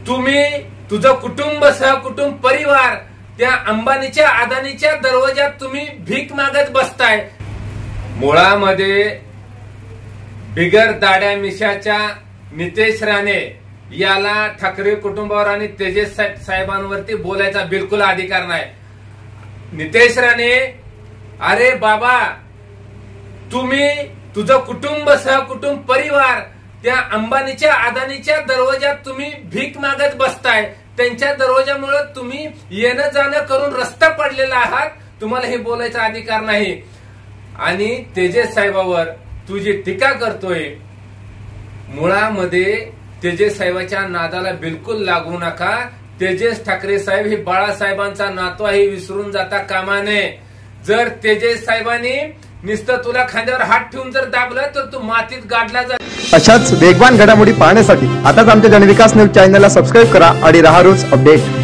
तुम्ही तुझं कुटुंब सहकुटुंब परिवार त्या अंबानीच्या अदानीच्या दरवाजात तुम्ही भीक मागत बसताय। मुळामध्ये बिगर दाड्या मिशाच्या नितेश राणे याला ठाकरे कुटुंबावर आणि तेजस साहेबांवरती बोलायचा बिलकुल अधिकार नाही। नितेश राणे, अरे बाबा, तुम्ही तुझं कुटुंब सहकुटुंब परिवार त्या अंबानीच्या अदानीच्या दरवाजात तुम्ही भीक मागत बसताय। त्यांच्या दरवाजामुळे तुम्ही येणं जाणं करून रस्ता पडलेला आहात। तुम्हाला हे बोलायचा अधिकार नाही। आणि तेजस साहेबावर तू जी टीका करतोय, मुळामध्ये तेजस साहेबाच्या नादाला बिलकुल लागू नका। तेजस ठाकरे साहेब हे बाळासाहेबांचा नातू आहे, विसरून जाता कामा नये। जर तेजस साहेबांनी नुसतं तुला खांद्यावर हात ठेवून जर दाबलं तर तू मातीत गाडला जा। अशाच वेगवान घडामोडी पाहण्यासाठी आताच आमच्या जनविकास न्यूज चॅनलला सबस्क्राईब करा आणि रहा रोज अपडेट।